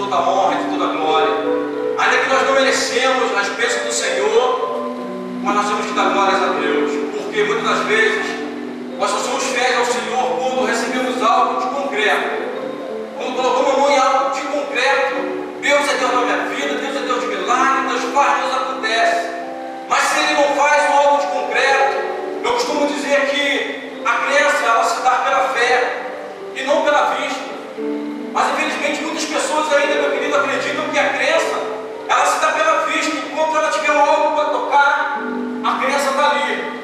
toda a honra e de toda a glória. Ainda que nós não merecemos as bênçãos do Senhor, mas nós temos que dar glórias a Deus, porque muitas das vezes nós só somos fiéis ao Senhor quando recebemos algo de concreto. Quando colocamos a mão em algo de concreto, Deus é Deus na minha vida, Deus é Deus de milagre, Deus faz, Deus acontece. Mas se Ele não faz algo de concreto, eu costumo dizer que a crença, ela se dá pela fé e não pela vista. Mas infelizmente muitas pessoas ainda, meu querido, acreditam que a crença, ela se dá pela vista. Enquanto ela tiver algo para tocar, a crença está ali.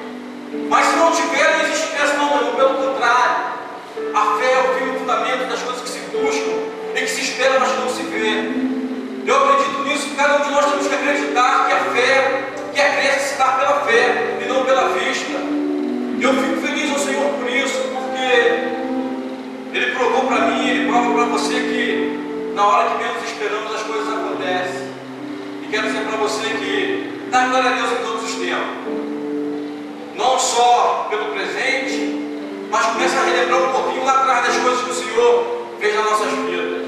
Mas se não tiver, não existe crença não, irmão. Pelo contrário, a fé é o fio fundamento das coisas que se buscam e que se espera, mas que não se vê. Eu acredito nisso, que cada um de nós temos que acreditar que a fé, que a crença se dá pela fé e não pela vista. E eu fico feliz ao Senhor por isso, porque Ele provou para mim, Ele prova para você que na hora que menos esperamos as coisas acontecem. E quero dizer para você que dá glória a Deus em todos os tempos. Não só pelo presente, mas começa a relembrar um pouquinho lá atrás das coisas que o Senhor fez nas nossas vidas.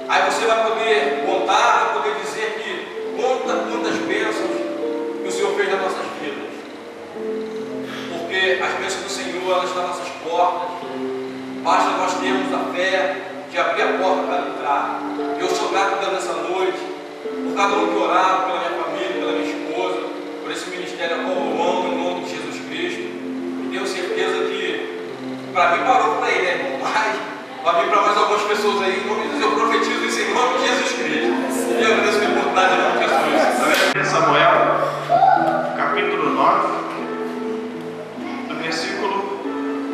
Aí você vai poder contar, vai poder dizer que quantas bênçãos que o Senhor fez nas nossas vidas. Porque as bênçãos do Senhor, elas estão nas nossas portas. Basta nós termos a fé de abrir a porta para entrar. Eu sou grato por essa noite, por cada um que oraram, pela minha família, pela minha esposa, por esse ministério a qual eu amo em nome de Jesus Cristo. E tenho certeza que para mim parou por aí, né, irmão? Mas vai vir para mais algumas pessoas aí, em nome de Jesus, eu profetizo isso em nome de Jesus Cristo. E eu agradeço a oportunidade em nome de Jesus. Amém? Samuel, capítulo 9, do versículo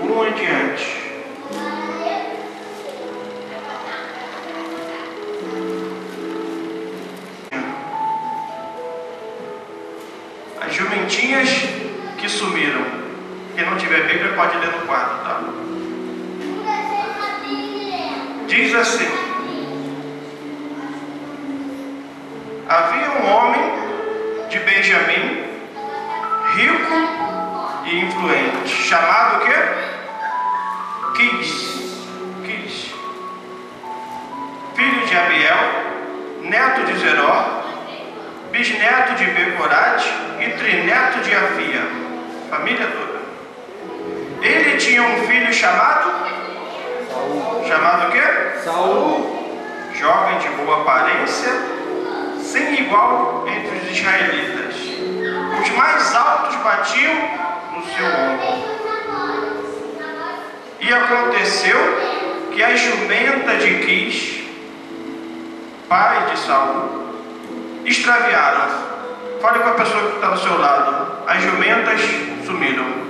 1 em diante. As jumentinhas que sumiram. Quem não tiver Bíblia pode ler no quarto, tá? Diz assim: havia um homem de Benjamim, rico e influente, chamado o quê? Quis, filho de Abiel, neto de Zeró, bisneto de Becorate e trineto de Afia, família toda. Ele tinha um filho chamado o quê? Saul, jovem de boa aparência, sem igual entre os israelitas. Os mais altos batiam no seu ombro. E aconteceu que a jumenta de Quis, pai de Saul, extraviaram. Fale com a pessoa que está do seu lado. As jumentas sumiram.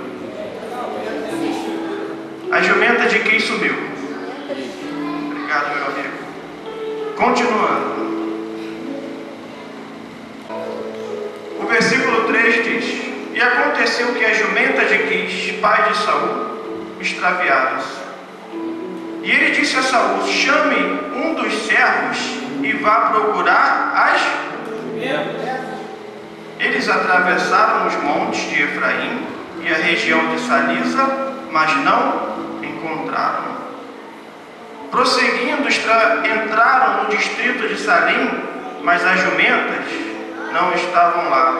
A jumenta de Quis sumiu. Obrigado, meu amigo. Continuando. O versículo 3 diz: e aconteceu que a jumenta de Quis, pai de Saul, extraviaram-se. E ele disse a Saul: chame um dos servos e vá procurar as jumentas. Eles atravessaram os montes de Efraim e a região de Salisa, mas não encontraram. Prosseguindo, entraram no distrito de Salim, mas as jumentas não estavam lá.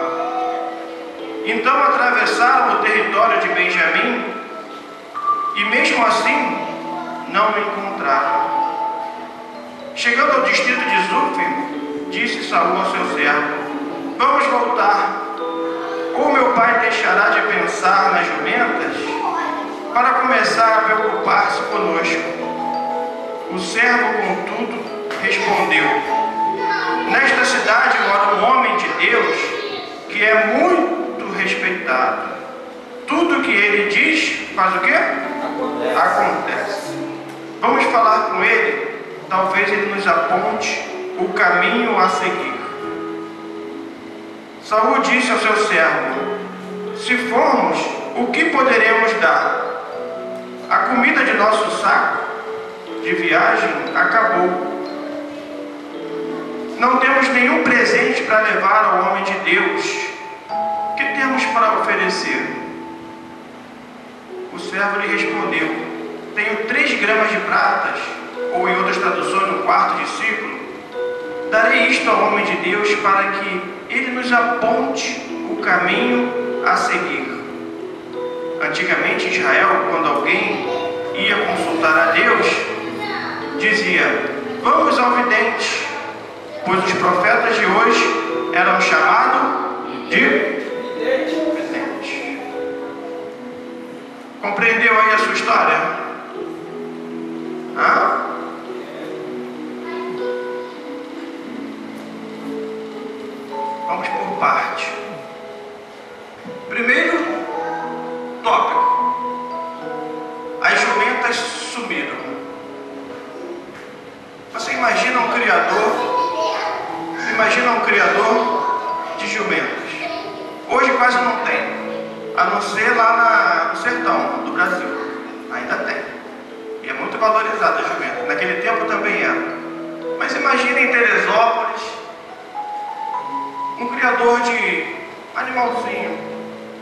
Então atravessaram o território de Benjamim e mesmo assim não encontraram. Chegando ao distrito de Zuf, disse Saul ao seu servo: vamos voltar, ou meu pai deixará de pensar nas jumentas para começar a preocupar-se conosco. O servo, contudo, respondeu: nesta cidade mora um homem de Deus que é muito respeitado. Tudo que ele diz, faz o quê? Acontece. Vamos falar com ele, talvez ele nos aponte o caminho a seguir. Saul disse ao seu servo: se formos, o que poderemos dar? A comida de nosso saco de viagem acabou. Não temos nenhum presente para levar ao homem de Deus. O que temos para oferecer? O servo lhe respondeu: tenho 3 gramas de pratas, ou em outras traduções, um quarto de ciclo, darei isto ao homem de Deus para que ele nos aponte o caminho a seguir. Antigamente em Israel, quando alguém ia consultar a Deus, dizia: vamos ao vidente, pois os profetas de hoje eram chamados de videntes. Compreendeu aí a sua história? Hã? Vamos por parte. Primeiro tópico: as jumentas sumiram. Você imagina um criador de jumentas? Hoje quase não tem, a não ser lá no sertão do Brasil. Ainda tem, e é muito valorizada a jumenta. Naquele tempo também era. Mas imagina em Teresópolis um criador de animalzinho,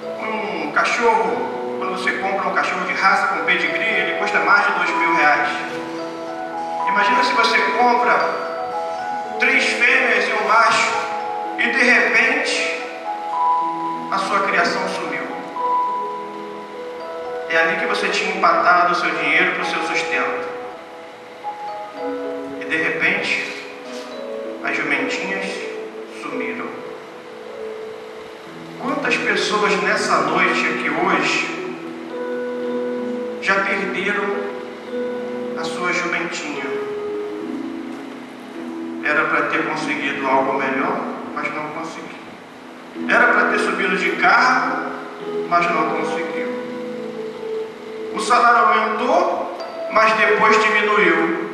um cachorro. Quando você compra um cachorro de raça com pedigree, ele custa mais de R$2.000. Imagina se você compra 3 fêmeas e um macho e de repente a sua criação sumiu. É ali que você tinha empatado o seu dinheiro para o seu sustento. E de repente as jumentinhas sumiram. Quantas pessoas nessa noite aqui hoje já perderam a sua jumentinha? Era para ter conseguido algo melhor, mas não conseguiu. Era para ter subido de carro, mas não conseguiu. O salário aumentou, mas depois diminuiu.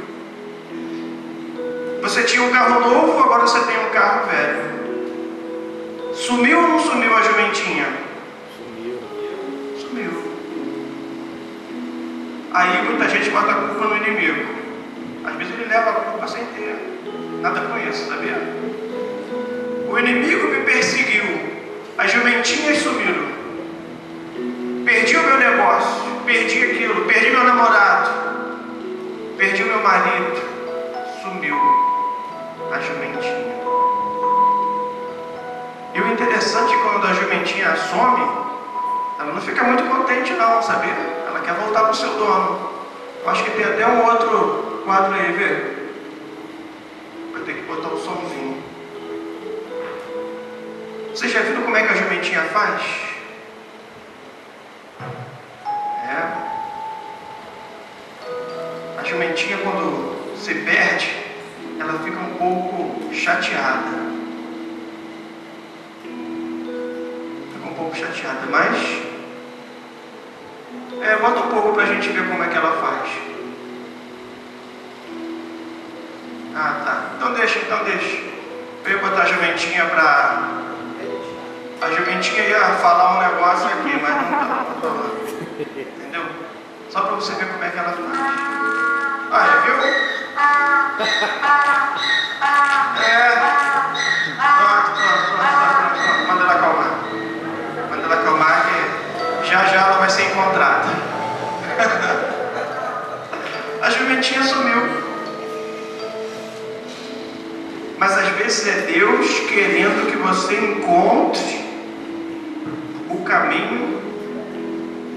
Você tinha um carro novo, agora você tem um carro velho. Sumiu ou não sumiu a jumentinha? Sumiu. Aí muita gente bota a culpa no inimigo. Às vezes ele leva a culpa sem ter nada com isso, sabia? O inimigo me perseguiu, as jumentinhas sumiram. Perdi o meu negócio, perdi aquilo, perdi meu namorado, perdi o meu marido, sumiu a jumentinha. E o interessante é que quando a jumentinha some, ela não fica muito contente não, sabia? Ela quer voltar para o seu dono. Eu acho que tem até um outro quadro aí, vê? Vai ter que botar o somzinho. Vocês já viram como é que a jumentinha faz? A jumentinha, quando se perde, ela fica um pouco chateada. Mas bota um pouco pra gente ver como é que ela faz. Ah, tá. Então deixa. Eu ia botar a jumentinha pra... A jumentinha ia falar um negócio aqui, mas não tá. Entendeu? Só pra você ver como é que ela faz. Olha, viu? Pronto. Manda ela acalmar. Que já ela vai ser encontrada. A jumentinha sumiu. Mas às vezes é Deus querendo que você encontre o caminho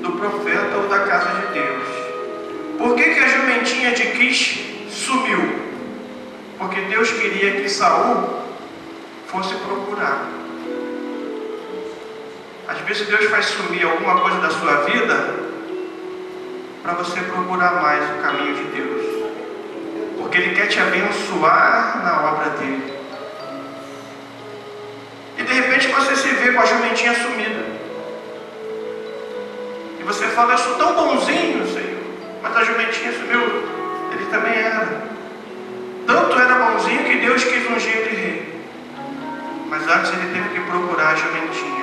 do profeta ou da casa de Deus. Por que a jumentinha de Quis sumiu? Porque Deus queria que Saul fosse procurar. Às vezes Deus faz sumir alguma coisa da sua vida para você procurar mais o caminho de Deus. Porque Ele quer te abençoar na obra dEle. E de repente você se vê com a jumentinha sumida. E você fala: eu sou tão bonzinho, Senhor. Mas a jumentinha sumiu. Ele também era. Tanto era bonzinho que Deus quis ungir de rei. Mas antes ele teve que procurar a jumentinha.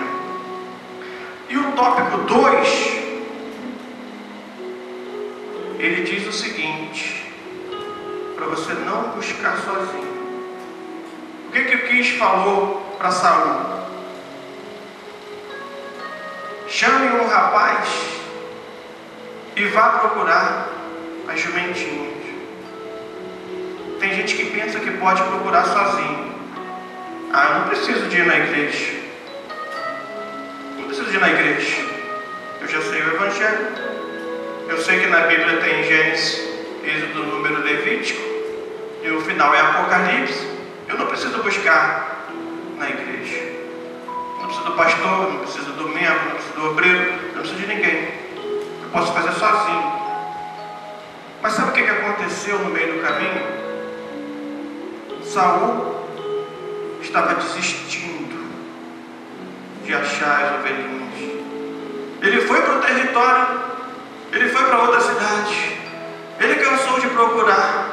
E o tópico 2, ele diz o seguinte, para você não buscar sozinho. O que Quis falou para Saul? Chame um rapaz e vá procurar as jumentinhas. Tem gente que pensa que pode procurar sozinho. Ah, eu não preciso de ir na igreja. Não preciso de ir na igreja. Eu já sei o Evangelho. Eu sei que na Bíblia tem Gênesis, Êxodo, Número, Levítico, e o final é Apocalipse. Eu não preciso buscar na igreja. Não preciso do pastor, não preciso do membro, não preciso do obreiro, não preciso de ninguém. Eu posso fazer sozinho. Mas sabe o que aconteceu no meio do caminho? Saul estava desistindo de achar as ovelhinhas. Ele foi para o território, ele foi para outra cidade, ele cansou de procurar,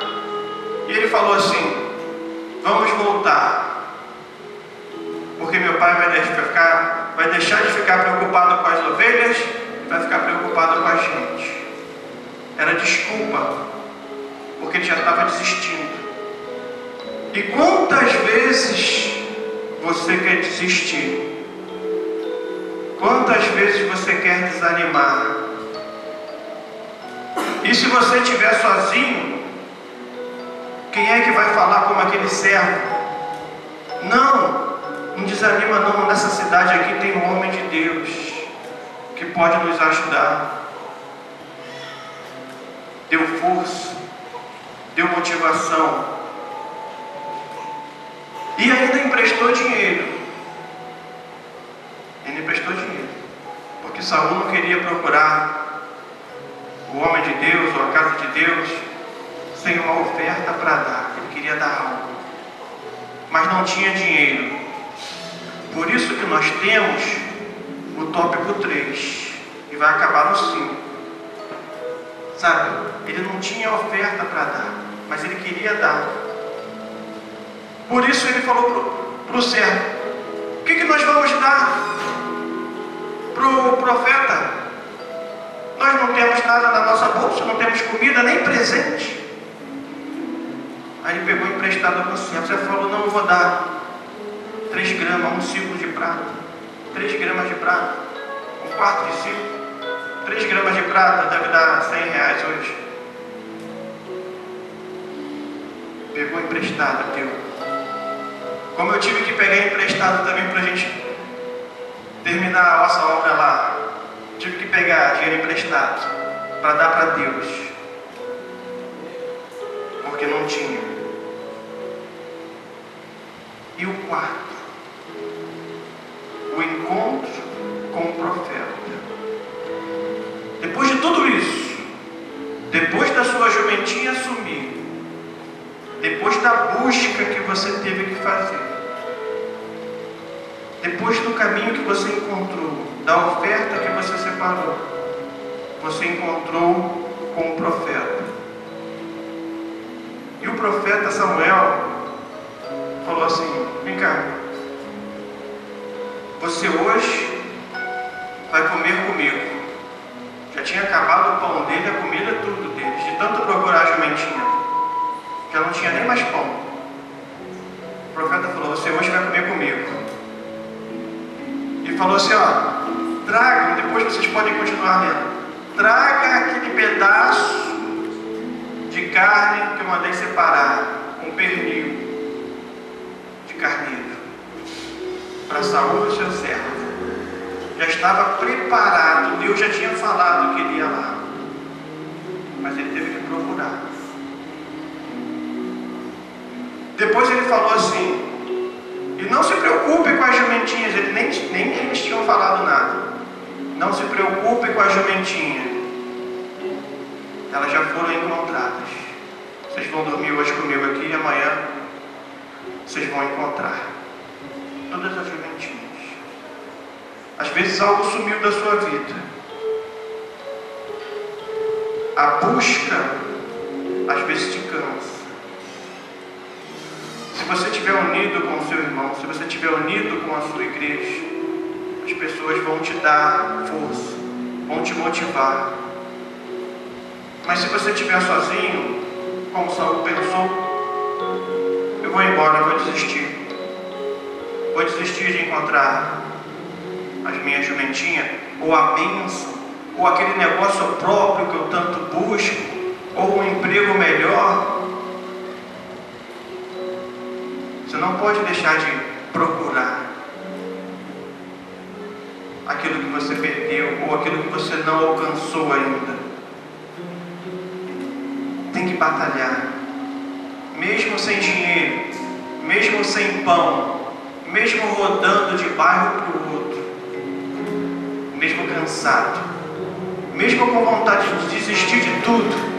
e ele falou assim: vamos voltar, porque meu pai vai deixar de ficar preocupado com as ovelhas e vai ficar preocupado com a gente. Era desculpa, porque ele já estava desistindo. E quantas vezes você quer desistir? Quantas vezes você quer desanimar? E se você estiver sozinho, quem é que vai falar como aquele servo? Não desanima não, nessa cidade aqui tem um homem de Deus que pode nos ajudar. Deu força, deu motivação e ainda emprestou dinheiro. Ele emprestou dinheiro, porque Saul não queria procurar o homem de Deus ou a casa de Deus sem uma oferta para dar. Ele queria dar algo, mas não tinha dinheiro. Por isso que nós temos o tópico 3 e vai acabar no 5. Sabe, ele não tinha oferta para dar, mas ele queria dar. Por isso ele falou para o servo: o que nós vamos dar para o profeta? Nós não temos nada na nossa bolsa, não temos comida, nem presente. Aí ele pegou emprestado com o servo. O servo falou: não, eu vou dar 3 gramas, um ciclo de prata. 3 gramas de prata, um quarto de ciclo. 3 gramas de prata deve dar R$100 hoje. Pegou emprestado, deu. Como eu tive que pegar emprestado também para a gente terminar a nossa obra lá, tive que pegar dinheiro emprestado para dar para Deus, porque não tinha. E o quarto, o encontro com o profeta. Depois de tudo isso, depois da sua jumentinha sumir, depois da busca que você teve que fazer, depois do caminho que você encontrou, da oferta que você separou, você encontrou com o profeta. E o profeta Samuel falou assim: vem cá, você hoje vai comer comigo. Já tinha acabado o pão dele, a comida, tudo deles. De tanto procurar a jumentinha, já não tinha nem mais pão. O profeta falou: você hoje vai comer comigo. E falou assim: ó, tragam, depois vocês podem continuar lendo, traga aquele pedaço de carne que eu mandei separar, um pernil de carneiro, para Saul e seu servo. Já estava preparado, Deus já tinha falado que ele ia lá, mas ele teve que procurar. Depois ele falou assim: e não se preocupe com as jumentinhas. Ele nem eles tinham falado nada. Não se preocupe com a jumentinha, elas já foram encontradas. Vocês vão dormir hoje comigo aqui e amanhã vocês vão encontrar todas as jumentinhas. Às vezes algo sumiu da sua vida. A busca às vezes te cansa. Se você estiver unido com o seu irmão, se você estiver unido com a sua igreja, as pessoas vão te dar força, vão te motivar. Mas se você estiver sozinho, como Saul pensou, eu vou embora, eu vou desistir. Vou desistir de encontrar as minhas jumentinhas, ou a bênção, ou aquele negócio próprio que eu tanto busco, ou um emprego melhor. não pode deixar de procurar aquilo que você perdeu ou aquilo que você não alcançou ainda. Tem que batalhar, mesmo sem dinheiro, mesmo sem pão, mesmo rodando de bairro para o outro, mesmo cansado, mesmo com vontade de desistir de tudo.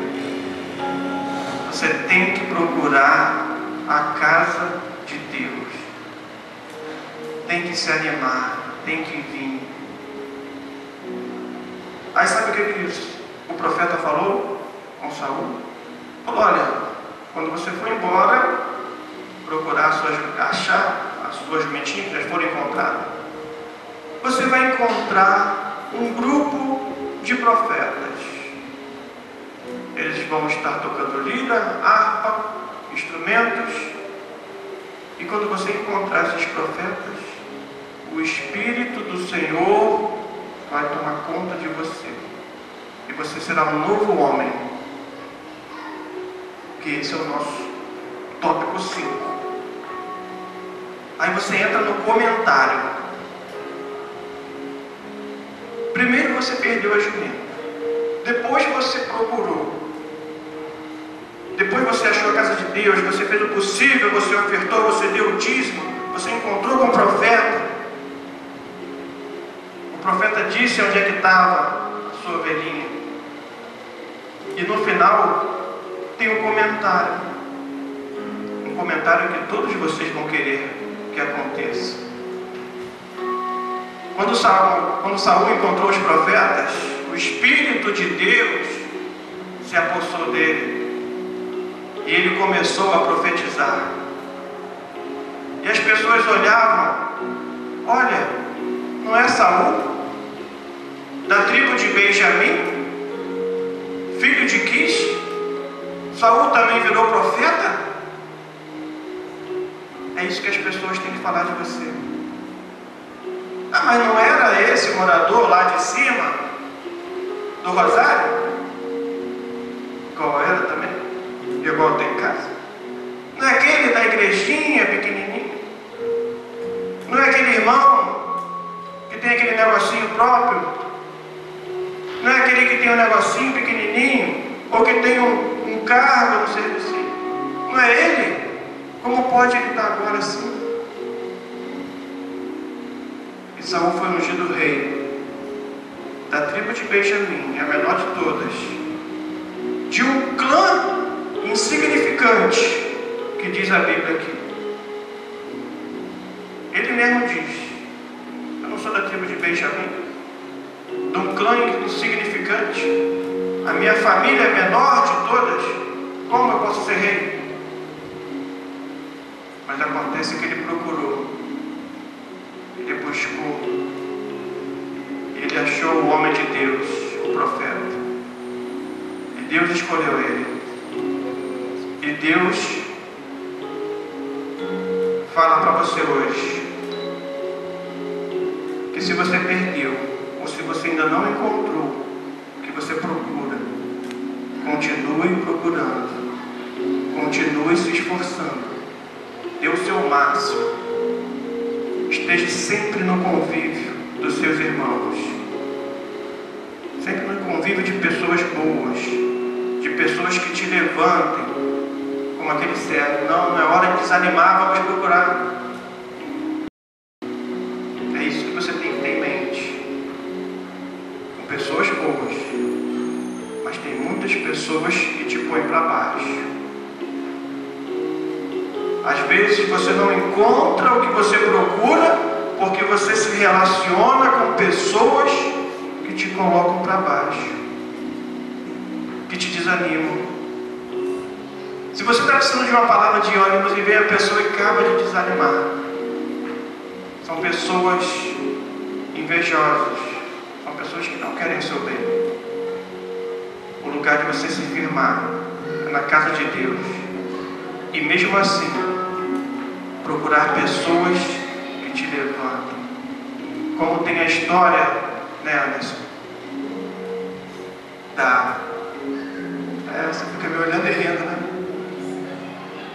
Você tem que procurar a casa de Deus. Tem que se animar, tem que vir. Aí sabe o que o profeta falou com Saul? Falou: olha, quando você for embora, procurar achar as suas jumentinhas que já foram encontradas, você vai encontrar um grupo de profetas. Eles vão estar tocando lira, harpa, instrumentos. E quando você encontrar esses profetas, o Espírito do Senhor vai tomar conta de você. E você será um novo homem. Que esse é o nosso tópico 5. Aí você entra no comentário. Primeiro você perdeu a jumenta. Depois você procurou. Depois você achou a casa de Deus, você fez o possível, você ofertou, você deu o dízimo, você encontrou com o profeta. O profeta disse onde é que estava a sua ovelhinha. E no final tem um comentário. Um comentário que todos vocês vão querer que aconteça. Quando Saul encontrou os profetas, o Espírito de Deus se apossou dele. E ele começou a profetizar. E as pessoas olhavam: olha, não é Saul, da tribo de Benjamim, filho de Quis? Saul também virou profeta? É isso que as pessoas têm que falar de você. Ah, mas não era esse morador lá de cima do Rosário? Qual era também? Igual tem em casa. Não é aquele da igrejinha pequenininho? Não é aquele irmão que tem aquele negocinho próprio? Não é aquele que tem um negocinho pequenininho? Ou que tem um cargo no serviço? Não é ele? Como pode ele estar agora assim? E Saul foi ungido rei da tribo de Benjamim, a menor de todas, de um clã insignificante, que diz a Bíblia aqui. Ele mesmo diz: eu não sou da tribo de Benjamim, de um clã insignificante, a minha família é menor de todas, como eu posso ser rei? Mas acontece que ele procurou, ele buscou, ele achou o homem de Deus, o profeta, e Deus escolheu ele. E Deus fala para você hoje que se você perdeu, ou se você ainda não encontrou o que você procura, continue procurando, continue se esforçando, dê o seu máximo, esteja sempre no convívio dos seus irmãos, sempre no convívio de pessoas boas, de pessoas que te levantem, como aquele servo. Não é hora de desanimar, vamos procurar. É isso que você tem que ter em mente. Com pessoas boas, mas tem muitas pessoas que te põem para baixo. Às vezes você não encontra o que você procura porque você se relaciona com pessoas que te colocam para baixo, que te desanimam. Se você está precisando de uma palavra de ânimo e vem a pessoa e acaba de desanimar, são pessoas invejosas, são pessoas que não querem o seu bem. O lugar de você se firmar é na casa de Deus. E mesmo assim, procurar pessoas que te levantem. Como tem a história, né, Anderson? Você fica me olhando e rindo, né?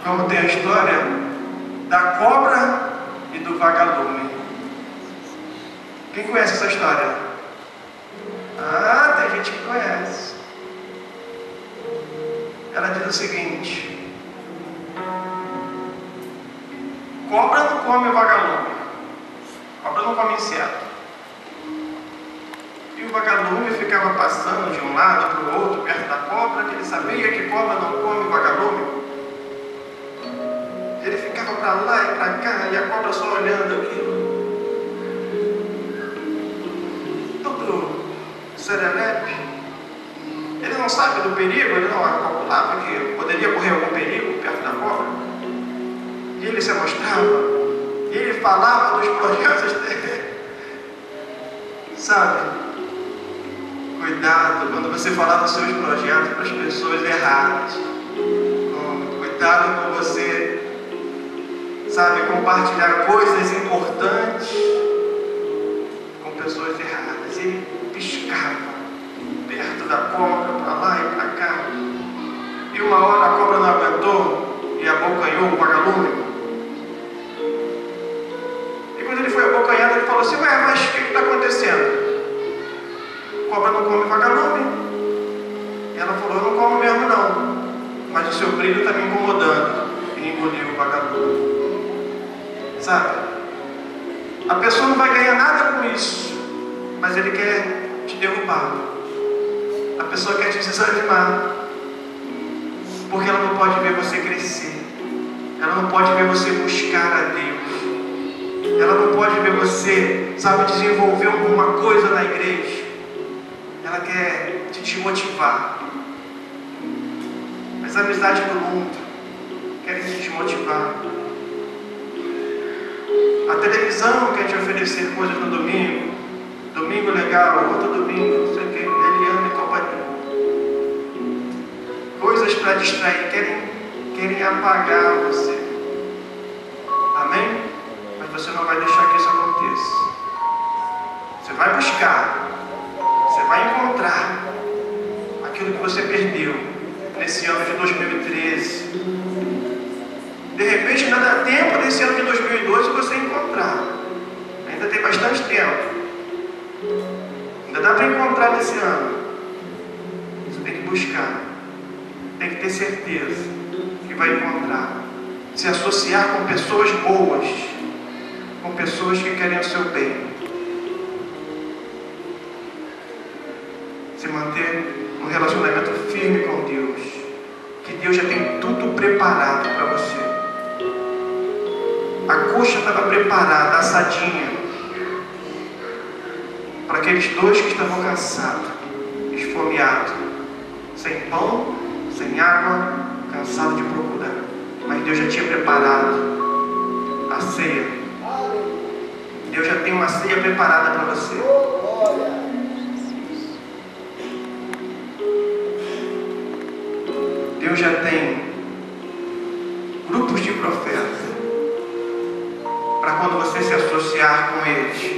Como tem a história da cobra e do vagalume. Quem conhece essa história? Ah, tem gente que conhece. Ela diz o seguinte: cobra não come vagalume, cobra não come inseto. E o vagalume ficava passando de um lado para o outro, perto da cobra, que ele sabia que cobra não come vagalume. Ele ficava para lá e para cá, e a cobra só olhando aquilo. Todo serelepe. Ele não sabe do perigo, ele não calculava que poderia correr algum perigo perto da cobra. E ele se mostrava, e ele falava dos projetos dele. Sabe? Cuidado quando você falar dos seus projetos para as pessoas erradas. Cuidado com você, sabe, compartilhar coisas importantes com pessoas erradas. Ele piscava perto da cobra, para lá e para cá. E uma hora a cobra não aguentou e abocanhou o vagalume. E quando ele foi abocanhado, ele falou assim: ué, mas o que está acontecendo? Cobra não come vagalume. E ela falou: eu não como mesmo não, mas o seu brilho está me incomodando. E engoliu o vagalume. Sabe? A pessoa não vai ganhar nada com isso, mas ele quer te derrubar. A pessoa quer te desanimar, porque ela não pode ver você crescer. Ela não pode ver você buscar a Deus. Ela não pode ver você, sabe, desenvolver alguma coisa na igreja. Ela quer te desmotivar. As amizades do mundo querem te desmotivar. A televisão quer te oferecer coisas no domingo. Domingo legal, outro domingo, não sei o que, Eliana e companhia. Coisas para distrair, querem apagar você. Amém? Mas você não vai deixar que isso aconteça. Você vai buscar. Você vai encontrar aquilo que você perdeu nesse ano de 2013. De repente ainda dá tempo desse ano de 2012 você encontrar. Ainda tem bastante tempo. Ainda dá para encontrar nesse ano. Você tem que buscar. Tem que ter certeza que vai encontrar. Se associar com pessoas boas, com pessoas que querem o seu bem. Se manter um relacionamento firme com Deus, que Deus já tem tudo preparado para você. A coxa estava preparada, assadinha, para aqueles dois que estavam cansados, esfomeados, sem pão, sem água, cansados de procurar. Mas Deus já tinha preparado a ceia. Deus já tem uma ceia preparada para você. Deus já tem grupos de profetas para quando você se associar com eles,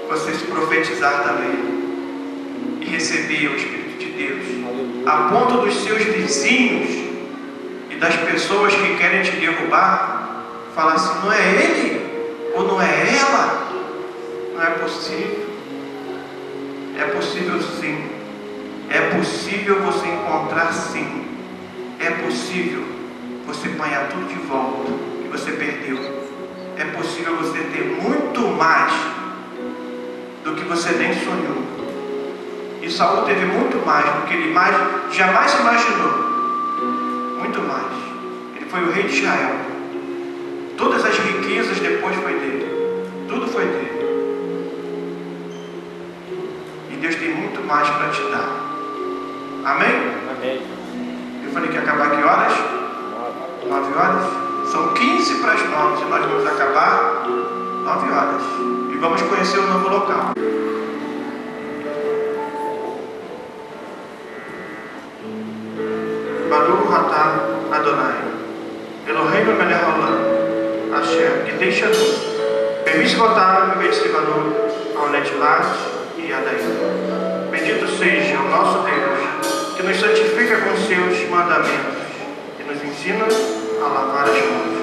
você se profetizar também e receber o Espírito de Deus, a ponto dos seus vizinhos e das pessoas que querem te derrubar falar assim: não é ele ou não é ela? Não é possível. É possível sim. É possível você encontrar sim. É possível você apanhar tudo de volta que você perdeu. É possível você ter muito mais do que você nem sonhou. E Saul teve muito mais do que ele jamais imaginou. Muito mais. Ele foi o rei de Israel. Todas as riquezas depois foi dele. Tudo foi dele. E Deus tem muito mais para te dar. Amém? Amém. Eu falei que ia acabar que horas? 9 horas? São 15 para as 9 e nós vamos acabar 9 horas. E vamos conhecer o novo local. Baruch atah Adonai, Eloheinu melech haolam, Asher kideshanu, bemitzvotav ubetzivanu, haolet lat e adaim. Bendito seja o nosso Deus, que nos santifica com seus mandamentos e nos ensina a lavar as mãos.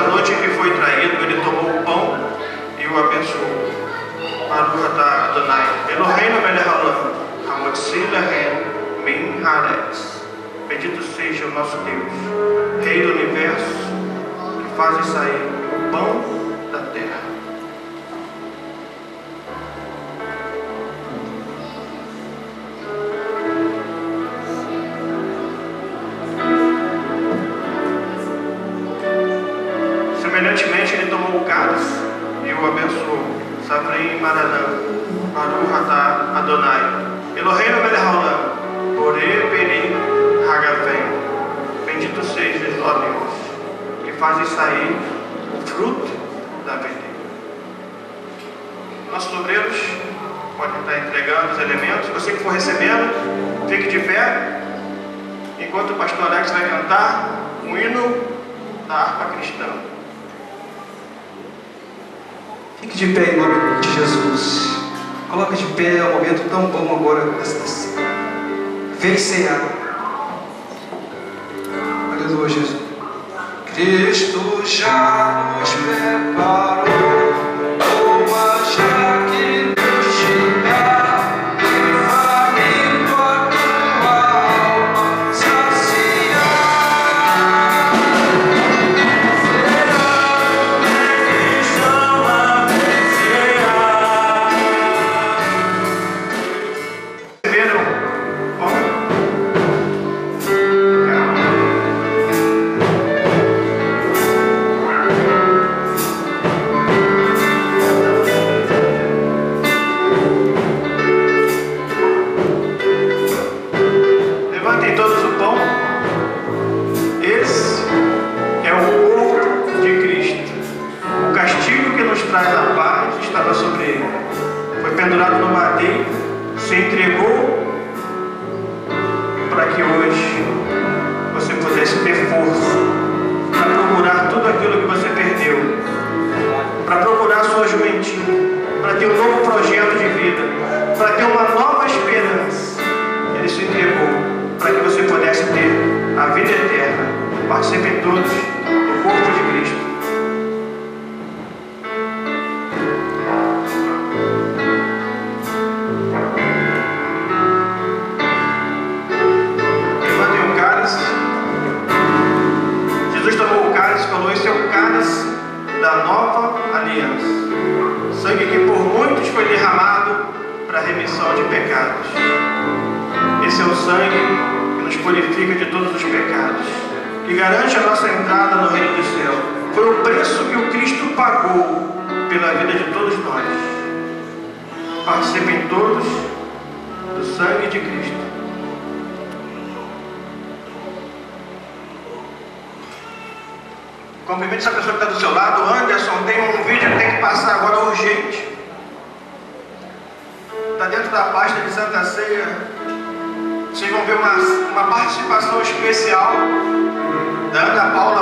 noite em que foi traído, ele tomou o pão e o abençoou. Baruch atah Adonai, Eloheinu melech haolam, hamotzii lahem min haaretz. Bendito seja o nosso Deus, Rei do Universo, que faz sair o pão da terra. Semelhantemente, ele tomou o cálice e o abençoou. Savrim Maranã, Baruch atah Adonai, Eloheinu melech haolam, Borei Peri Hagavém. Bendito sejas, ó Deus, que fazes sair o fruto da videira. Nossos obreiros podem estar entregando os elementos. Você que for recebendo, fique de pé, enquanto o pastor Alex vai cantar um hino da harpa cristã. Fique de pé em nome de Jesus. Coloque de pé, é um momento tão bom agora. Vem cear. Aleluia, Jesus. Cristo já nos preparou uma já que nos chegar, faminto a tua alma saciar. Pendurado no madeiro, se entregou para que hoje você pudesse ter força para procurar tudo aquilo que você perdeu, para procurar sua juventude, para ter um novo projeto de vida, para ter uma nova esperança. Ele se entregou para que você pudesse ter a vida eterna. Participem todos do corpo de Cristo. Esse é o cálice da nova aliança, sangue que por muitos foi derramado para a remissão de pecados. Esse é o sangue que nos purifica de todos os pecados, que garante a nossa entrada no reino do céu. Foi o preço que o Cristo pagou pela vida de todos nós. Participem todos do sangue de Cristo. Cumprimente essa pessoa que está do seu lado. Anderson, tem um vídeo que tem que passar agora urgente. Está dentro da pasta de Santa Ceia. Vocês vão ver uma participação especial da Ana Paula